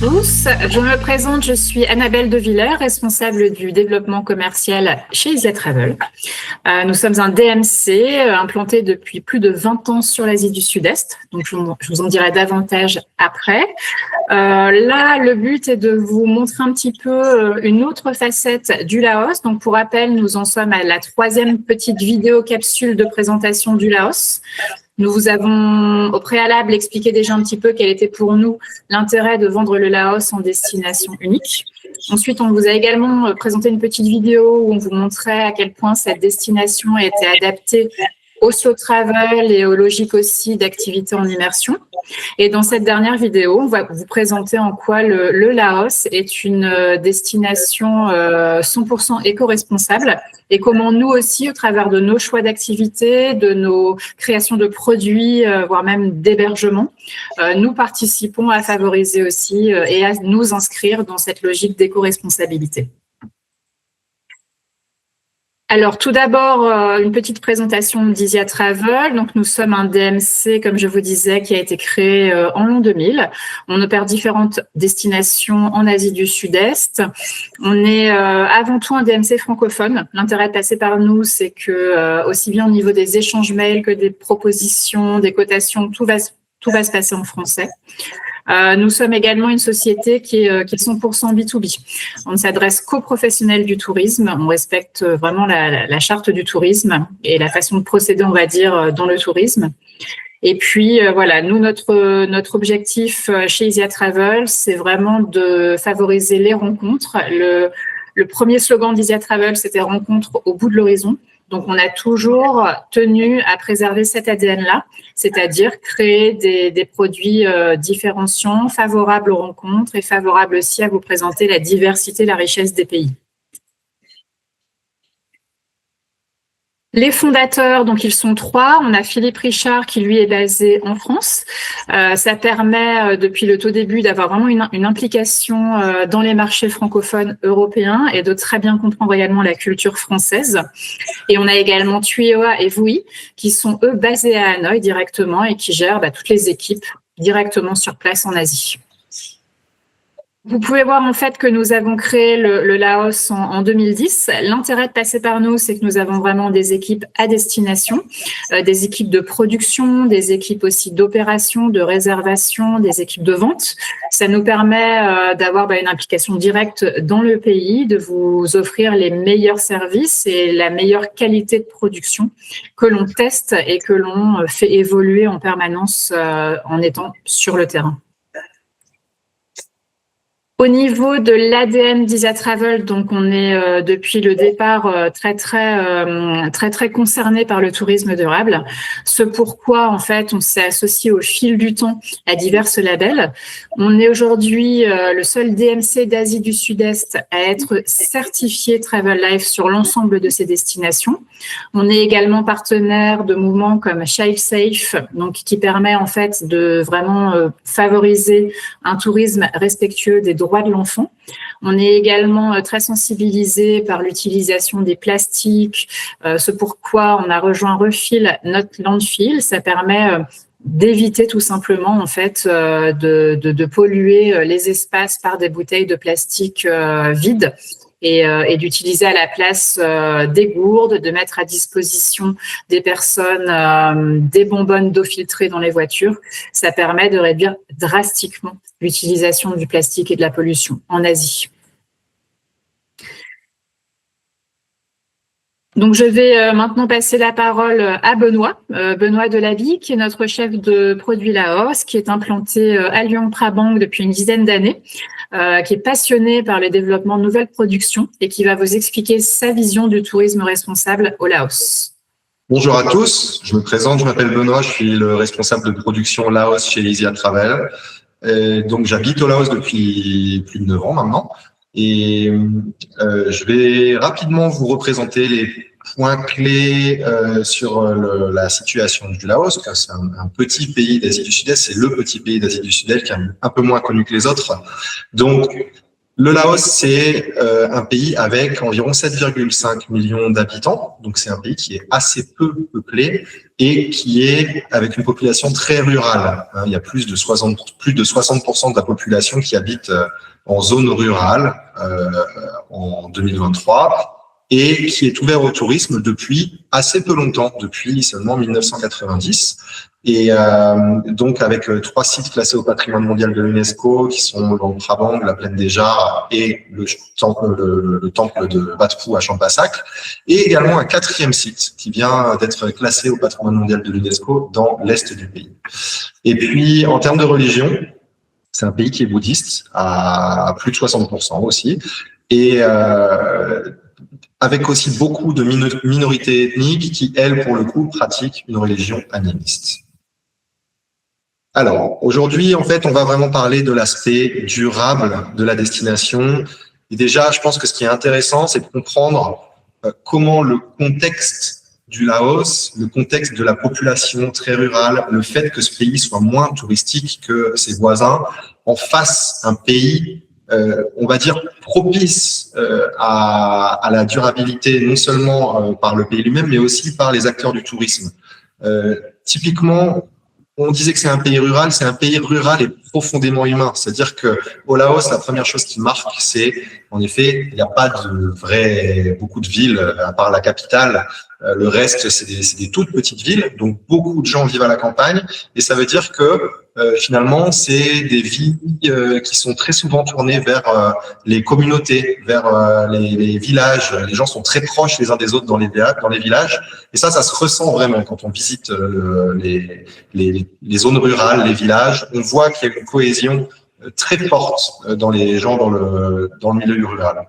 tous. Je me présente, je suis Annabelle De Villers, responsable du développement commercial chez Easy Travel. Nous sommes un DMC implanté depuis plus de 20 ans sur l'Asie du Sud-Est. Donc, je vous en dirai davantage après. Là, le but est de vous montrer un petit peu une autre facette du Laos. Donc, pour rappel, nous en sommes à la 3e petite vidéo capsule de présentation du Laos. Nous vous avons au préalable expliqué déjà un petit peu quel était pour nous l'intérêt de vendre le Laos en destination unique. Ensuite, on vous a également présenté une petite vidéo où on vous montrait à quel point cette destination était adaptée au slow travel et aux logiques aussi d'activité en immersion. Et dans cette dernière vidéo, on va vous présenter en quoi le Laos est une destination 100% éco-responsable et comment nous aussi, au travers de nos choix d'activité, de nos créations de produits, voire même d'hébergement, nous participons à favoriser aussi et à nous inscrire dans cette logique d'éco-responsabilité. Alors, tout d'abord, une petite présentation d'Easy Travel. Donc, nous sommes un DMC, comme je vous disais, qui a été créé en l'an 2000. On opère différentes destinations en Asie du Sud-Est. On est avant tout un DMC francophone. L'intérêt de passer par nous, c'est que aussi bien au niveau des échanges mails que des propositions, des cotations, tout va se passer en français. Nous sommes également une société qui est 100% B2B. On ne s'adresse qu'aux professionnels du tourisme. On respecte vraiment la charte du tourisme et la façon de procéder, on va dire, dans le tourisme. Et puis, voilà, nous, notre objectif chez Easy Travel, c'est vraiment de favoriser les rencontres. Le premier slogan d'Easy Travel, c'était « Rencontre au bout de l'horizon ». Donc, on a toujours tenu à préserver cet ADN-là, c'est-à-dire créer des produits différenciants, favorables aux rencontres et favorables aussi à vous présenter la diversité, la richesse des pays. Les fondateurs, donc ils sont 3. On a Philippe Richard qui lui est basé en France. Ça permet depuis le tout début d'avoir vraiment une implication dans les marchés francophones européens et de très bien comprendre également la culture française. Et on a également Tuyeoa et Vui qui sont eux basés à Hanoï directement et qui gèrent toutes les équipes directement sur place en Asie. Vous pouvez voir en fait que nous avons créé le Laos en 2010. L'intérêt de passer par nous, c'est que nous avons vraiment des équipes à destination, des équipes de production, des équipes aussi d'opération, de réservation, des équipes de vente. Ça nous permet d'avoir une implication directe dans le pays, de vous offrir les meilleurs services et la meilleure qualité de production que l'on teste et que l'on fait évoluer en permanence en étant sur le terrain. Au niveau de l'ADN d'Easy Travel, donc on est depuis le départ très concerné par le tourisme durable. Ce pourquoi en fait on s'est associé au fil du temps à divers labels. On est aujourd'hui le seul DMC d'Asie du Sud-Est à être certifié Travel Life sur l'ensemble de ses destinations. On est également partenaire de mouvements comme Child Safe, donc qui permet en fait de vraiment favoriser un tourisme respectueux des droits de l'enfant. On est également très sensibilisé par l'utilisation des plastiques, ce pourquoi on a rejoint Refill, notre landfill. Ça permet d'éviter tout simplement en fait de polluer les espaces par des bouteilles de plastique vides. Et d'utiliser à la place des gourdes, de mettre à disposition des personnes des bonbonnes d'eau filtrée dans les voitures. Ça permet de réduire drastiquement l'utilisation du plastique et de la pollution en Asie. Donc, je vais maintenant passer la parole à Benoît Delabie, qui est notre chef de produit Laos, qui est implanté à Luang Prabang depuis une dizaine d'années, qui est passionné par le développement de nouvelles productions et qui va vous expliquer sa vision du tourisme responsable au Laos. Bonjour à tous, je me présente, je m'appelle Benoît, je suis le responsable de production Laos chez Easy Travel. Donc, j'habite au Laos depuis plus de 9 ans maintenant. Et je vais rapidement vous représenter les points clés sur la situation du Laos, car c'est un petit pays d'Asie du Sud-Est, c'est le petit pays d'Asie du Sud-Est qui est un peu moins connu que les autres. Donc, Le Laos, c'est un pays avec environ 7,5 millions d'habitants. Donc, c'est un pays qui est assez peu peuplé et qui est avec une population très rurale. Il y a plus de 60% de la population qui habite en zone rurale en 2023 et qui est ouvert au tourisme depuis assez peu longtemps, depuis seulement 1990. Et donc avec 3 sites classés au patrimoine mondial de l'UNESCO qui sont le Prabang, la Plaine des Jars et le temple de Wat Phu à Champasak, et également un 4e site qui vient d'être classé au patrimoine mondial de l'UNESCO dans l'est du pays. Et puis en termes de religion, c'est un pays qui est bouddhiste à plus de 60% aussi, et avec aussi beaucoup de minorités ethniques qui, elles, pour le coup, pratiquent une religion animiste. Alors, aujourd'hui, en fait, on va vraiment parler de l'aspect durable de la destination. Et déjà, je pense que ce qui est intéressant, c'est de comprendre comment le contexte du Laos, le contexte de la population très rurale, le fait que ce pays soit moins touristique que ses voisins, en fasse un pays, on va dire, propice à la durabilité, non seulement par le pays lui-même, mais aussi par les acteurs du tourisme. Typiquement, on disait que c'est un pays rural et profondément humain. C'est-à-dire que au Laos, la première chose qui marque, c'est, en effet, il n'y a pas beaucoup de villes, à part la capitale. Le reste, c'est des toutes petites villes. Donc, beaucoup de gens vivent à la campagne. Et ça veut dire que, finalement, c'est des villes qui sont très souvent tournées vers les communautés, vers les villages. Les gens sont très proches les uns des autres dans les villages. Et ça se ressent vraiment quand on visite les zones rurales, les villages. On voit qu'il y a une cohésion très forte dans les gens dans le milieu rural.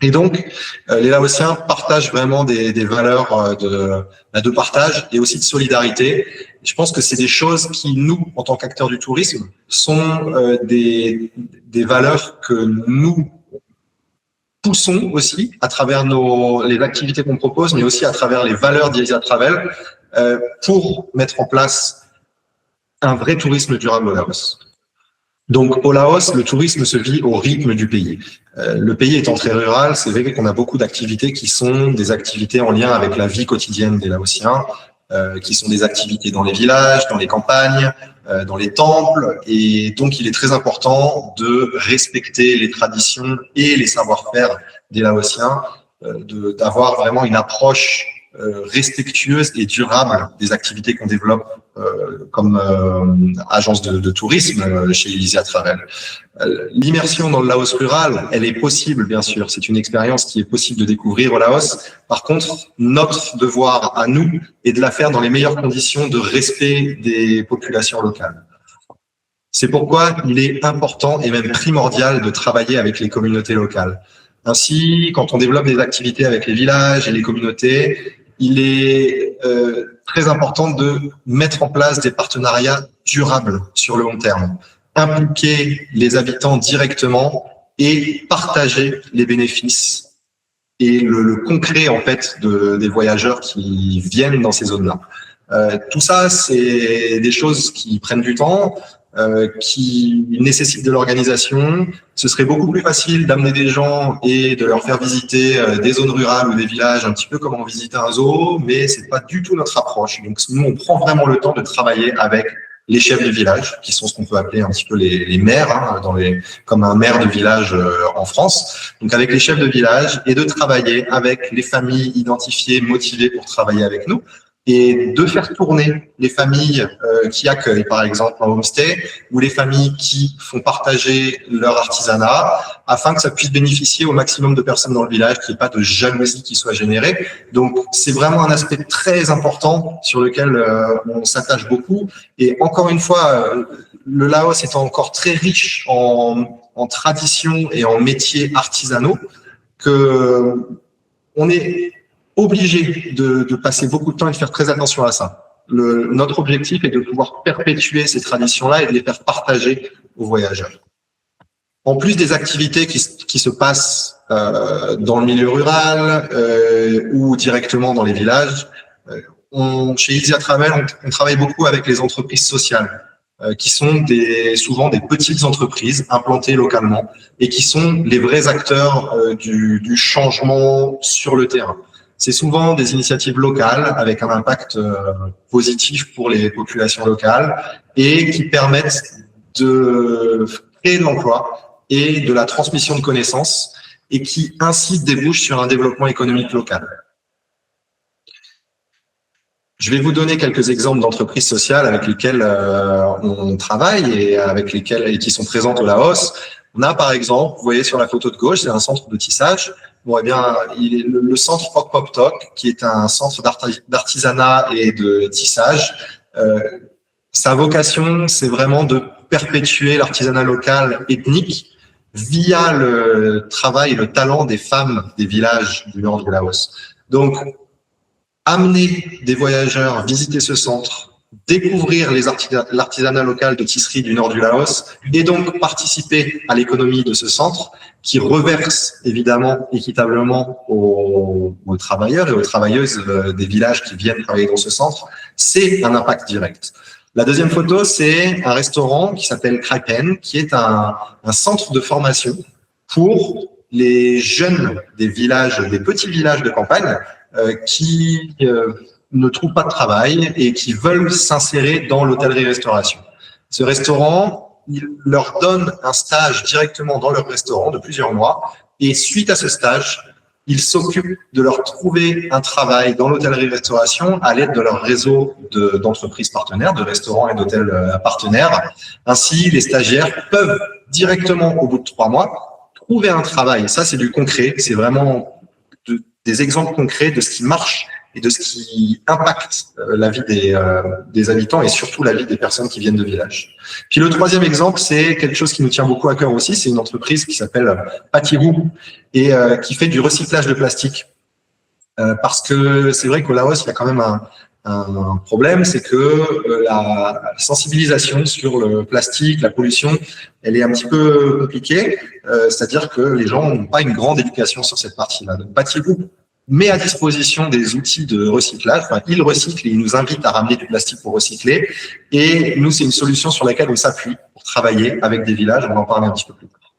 Et donc, les Laotiens partagent vraiment des valeurs de partage et aussi de solidarité. Je pense que c'est des choses qui, nous, en tant qu'acteurs du tourisme, sont des valeurs que nous poussons aussi à travers les activités qu'on propose, mais aussi à travers les valeurs d'Asia Travel pour mettre en place un vrai tourisme durable au Laos. Donc, au Laos, le tourisme se vit au rythme du pays. Le pays étant très rural, c'est vrai qu'on a beaucoup d'activités qui sont des activités en lien avec la vie quotidienne des Laotiens, qui sont des activités dans les villages, dans les campagnes, dans les temples. Et donc, il est très important de respecter les traditions et les savoir-faire des Laotiens, d'avoir vraiment une approche respectueuse et durable des activités qu'on développe comme agence de tourisme chez Elysia Travel. L'immersion dans le Laos rural, elle est possible, bien sûr. C'est une expérience qui est possible de découvrir au Laos. Par contre, notre devoir à nous est de la faire dans les meilleures conditions de respect des populations locales. C'est pourquoi il est important et même primordial de travailler avec les communautés locales. Ainsi, quand on développe des activités avec les villages et les communautés, il est très important de mettre en place des partenariats durables sur le long terme, impliquer les habitants directement et partager les bénéfices et le concret en fait des voyageurs qui viennent dans ces zones-là. Tout ça, c'est des choses qui prennent du temps, qui nécessitent de l'organisation. Ce serait beaucoup plus facile d'amener des gens et de leur faire visiter des zones rurales ou des villages, un petit peu comme on visite un zoo, mais c'est pas du tout notre approche. Donc nous, on prend vraiment le temps de travailler avec les chefs de village, qui sont ce qu'on peut appeler un petit peu les maires, hein, comme un maire de village en France. Donc avec les chefs de village et de travailler avec les familles identifiées, motivées pour travailler avec nous, et de faire tourner les familles qui accueillent, par exemple, un homestay, ou les familles qui font partager leur artisanat, afin que ça puisse bénéficier au maximum de personnes dans le village, qu'il n'y ait pas de jalousie qui soit générée. Donc, c'est vraiment un aspect très important sur lequel on s'attache beaucoup. Et encore une fois, le Laos étant encore très riche en traditions et en métiers artisanaux, que on est obligé de passer beaucoup de temps et de faire très attention à ça. Notre objectif est de pouvoir perpétuer ces traditions-là et de les faire partager aux voyageurs. En plus des activités qui se passent dans le milieu rural ou directement dans les villages, chez Elysia Travel, on travaille beaucoup avec les entreprises sociales. qui sont souvent des petites entreprises implantées localement et qui sont les vrais acteurs du changement sur le terrain. C'est souvent des initiatives locales avec un impact positif pour les populations locales et qui permettent de créer de l'emploi et de la transmission de connaissances et qui ainsi débouchent sur un développement économique local. Je vais vous donner quelques exemples d'entreprises sociales avec lesquelles on travaille et qui sont présentes au Laos. On a par exemple, vous voyez sur la photo de gauche, c'est un centre de tissage. Bon, eh bien, le centre Pok Pop Tok, qui est un centre d'artisanat et de tissage, sa vocation, c'est vraiment de perpétuer l'artisanat local ethnique via le travail et le talent des femmes des villages du nord du Laos. Donc, amener des voyageurs visiter ce centre, découvrir l'artisanat local de tisserie du nord du Laos et donc participer à l'économie de ce centre qui reverse évidemment équitablement aux travailleurs et aux travailleuses des villages qui viennent travailler dans ce centre, c'est un impact direct. La deuxième photo, c'est un restaurant qui s'appelle Kraken, qui est un centre de formation pour les jeunes des villages, des petits villages de campagne qui ne trouvent pas de travail et qui veulent s'insérer dans l'hôtellerie-restauration. Ce restaurant, il leur donne un stage directement dans leur restaurant de plusieurs mois et suite à ce stage, ils s'occupent de leur trouver un travail dans l'hôtellerie-restauration à l'aide de leur réseau d'entreprises partenaires, de restaurants et d'hôtels partenaires. Ainsi, les stagiaires peuvent directement, au bout de 3 mois, trouver un travail. Ça, c'est du concret. C'est vraiment des exemples concrets de ce qui marche et de ce qui impacte la vie des habitants et surtout la vie des personnes qui viennent de villages. Puis le troisième exemple, c'est quelque chose qui nous tient beaucoup à cœur aussi. C'est une entreprise qui s'appelle Patiru et qui fait du recyclage de plastique. Parce que c'est vrai qu'au Laos, il y a quand même un problème, c'est que la sensibilisation sur le plastique, la pollution, elle est un petit peu compliquée. C'est-à-dire que les gens n'ont pas une grande éducation sur cette partie-là. Donc Patiru met à disposition des outils de recyclage. Enfin, il recycle et il nous invite à ramener du plastique pour recycler. Et nous, c'est une solution sur laquelle on s'appuie pour travailler avec des villages. On va en parler un petit peu plus tard.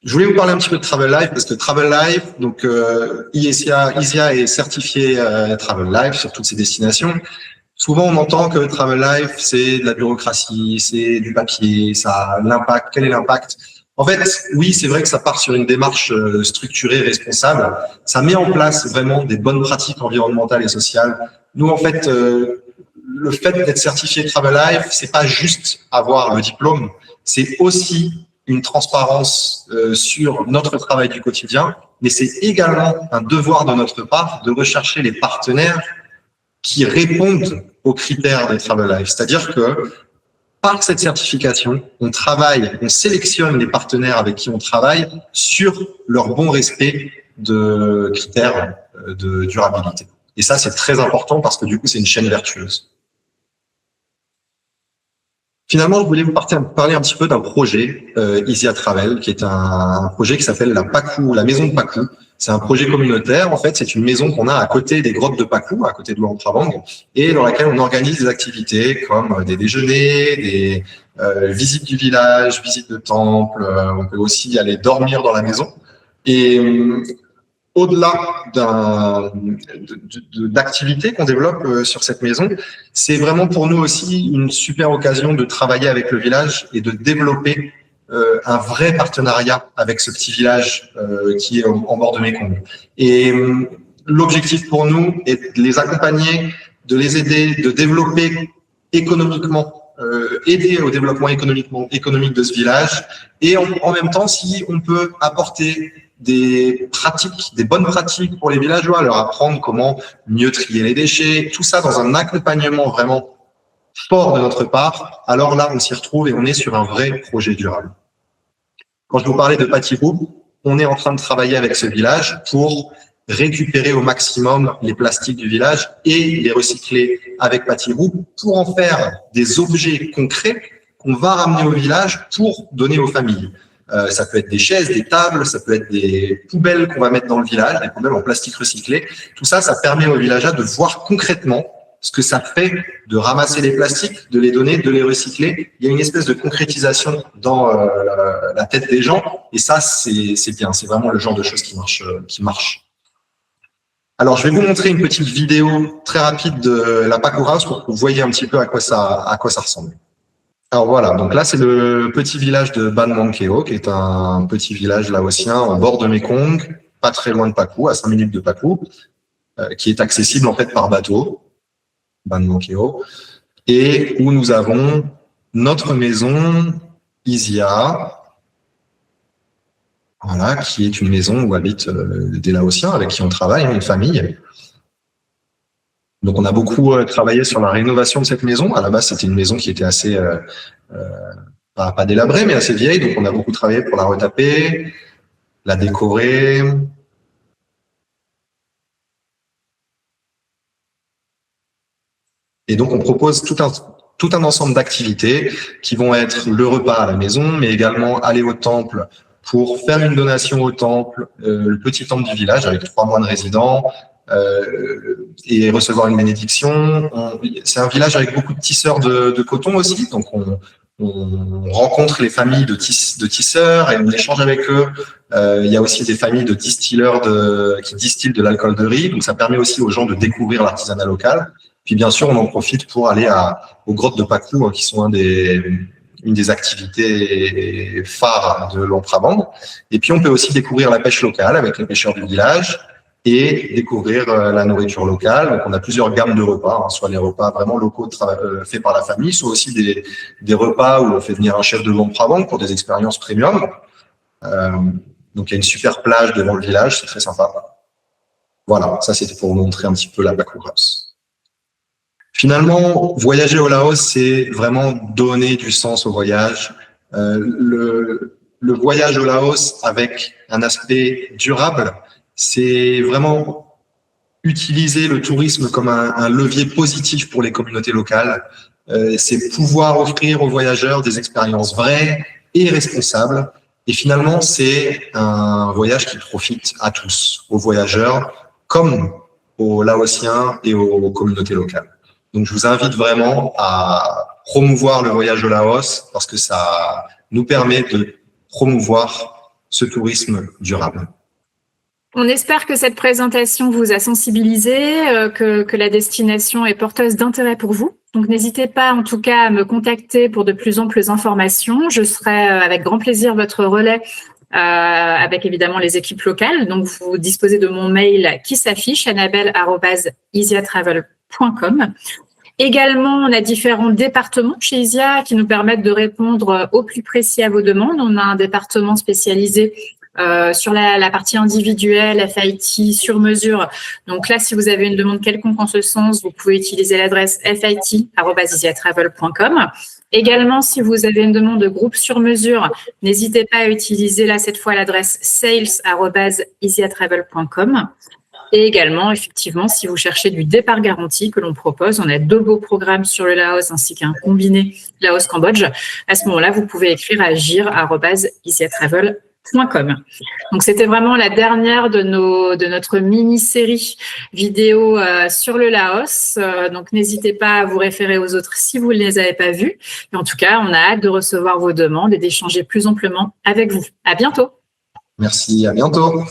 Je voulais vous parler un petit peu de Travel Life parce que Travel Life, donc ISIA est certifié Travel Life sur toutes ces destinations. Souvent, on entend que Travel Life, c'est de la bureaucratie, c'est du papier, ça a l'impact. Quel est l'impact? En fait, oui, c'est vrai que ça part sur une démarche structurée, responsable. Ça met en place vraiment des bonnes pratiques environnementales et sociales. Nous, en fait, le fait d'être certifié Travel Life, c'est pas juste avoir le diplôme, c'est aussi une transparence sur notre travail du quotidien, mais c'est également un devoir de notre part de rechercher les partenaires qui répondent aux critères de Travel Life. C'est-à-dire que par cette certification, on sélectionne les partenaires avec qui on travaille sur leur bon respect de critères de durabilité. Et ça, c'est très important parce que du coup, c'est une chaîne vertueuse. Finalement, je voulais vous parler un petit peu d'un projet, ISIA Travel, qui est un projet qui s'appelle la maison de Pakou. C'est un projet communautaire. En fait, c'est une maison qu'on a à côté des grottes de Pakou, à côté de Luang Prabang, et dans laquelle on organise des activités comme des déjeuners, des visites du village, visites de temple. On peut aussi aller dormir dans la maison. Et au-delà d'activités qu'on développe sur cette maison, c'est vraiment pour nous aussi une super occasion de travailler avec le village et de développer un vrai partenariat avec ce petit village qui est en bord de Mékong. Et l'objectif pour nous est de les accompagner, de les aider, de développer économiquement, aider au développement économique de ce village, et en même temps, si on peut apporter des bonnes pratiques pour les villageois, leur apprendre comment mieux trier les déchets, tout ça dans un accompagnement vraiment fort de notre part, alors là, on s'y retrouve et on est sur un vrai projet durable. Quand je vous parlais de Patiru, on est en train de travailler avec ce village pour récupérer au maximum les plastiques du village et les recycler avec Patiru pour en faire des objets concrets qu'on va ramener au village pour donner aux familles. Ça peut être des chaises, des tables, ça peut être des poubelles qu'on va mettre dans le village, des poubelles en plastique recyclé. Tout ça, ça permet aux villageois de voir concrètement ce que ça fait de ramasser les plastiques, de les donner, de les recycler. Il y a une espèce de concrétisation dans la tête des gens, et ça, c'est bien. C'est vraiment le genre de choses qui marche. Alors, je vais vous montrer une petite vidéo très rapide de la Pacu House pour que vous voyez un petit peu à quoi ça ressemble. Alors voilà, donc là, c'est le petit village de Ban Mang Kheo, qui est un petit village laotien en bord de Mekong, pas très loin de Pacu, à 5 minutes de Pacu, qui est accessible en fait par bateau, Ban Mang Kheo, et où nous avons notre maison Isia, voilà, qui est une maison où habitent des Laotiens avec qui on travaille, une famille. Donc on a beaucoup travaillé sur la rénovation de cette maison. À la base, c'était une maison qui était assez, pas délabrée, mais assez vieille. Donc on a beaucoup travaillé pour la retaper, la décorer. Et donc on propose tout un ensemble d'activités qui vont être le repas à la maison, mais également aller au temple pour faire une donation au temple, le petit temple du village avec 3 moines résidents, et recevoir une bénédiction. C'est un village avec beaucoup de tisseurs de coton aussi, donc on rencontre les familles de tisseurs et on échange avec eux. Il y a aussi des familles de distilleurs qui distillent de l'alcool de riz, donc ça permet aussi aux gens de découvrir l'artisanat local. Puis bien sûr, on en profite pour aller aux grottes de Pacu, qui sont une des activités phares de l'Luang Prabang. Et puis, on peut aussi découvrir la pêche locale avec les pêcheurs du village et découvrir la nourriture locale. Donc, on a plusieurs gammes de repas, soit les repas vraiment locaux faits par la famille, soit aussi des repas où on fait venir un chef de Luang Prabang pour des expériences premium. Donc, il y a une super plage devant le village, c'est très sympa. Voilà, ça c'était pour vous montrer un petit peu la Pacu House. Finalement, voyager au Laos, c'est vraiment donner du sens au voyage. Le voyage au Laos avec un aspect durable, c'est vraiment utiliser le tourisme comme un levier positif pour les communautés locales. C'est pouvoir offrir aux voyageurs des expériences vraies et responsables. Et finalement, c'est un voyage qui profite à tous, aux voyageurs comme aux Laotiens et aux communautés locales. Donc, je vous invite vraiment à promouvoir le voyage au Laos parce que ça nous permet de promouvoir ce tourisme durable. On espère que cette présentation vous a sensibilisé, que la destination est porteuse d'intérêt pour vous. Donc, n'hésitez pas en tout cas à me contacter pour de plus amples informations. Je serai avec grand plaisir votre relais avec évidemment les équipes locales. Donc, vous disposez de mon mail qui s'affiche, annabelle@isiatravel.com. Également, on a différents départements chez ISIA qui nous permettent de répondre au plus précis à vos demandes. On a un département spécialisé sur la partie individuelle, FIT, sur mesure. Donc là, si vous avez une demande quelconque en ce sens, vous pouvez utiliser l'adresse fit@isiatravel.com. Également, si vous avez une demande de groupe sur mesure, n'hésitez pas à utiliser là cette fois l'adresse sales@isiatravel.com. Et également, effectivement, si vous cherchez du départ garanti que l'on propose, on a 2 beaux programmes sur le Laos ainsi qu'un combiné Laos-Cambodge. À ce moment-là, vous pouvez écrire à gir@isiatravel.com. Donc, c'était vraiment la dernière de notre mini-série vidéo sur le Laos. Donc, n'hésitez pas à vous référer aux autres si vous ne les avez pas vues. Et en tout cas, on a hâte de recevoir vos demandes et d'échanger plus amplement avec vous. À bientôt. Merci, à bientôt.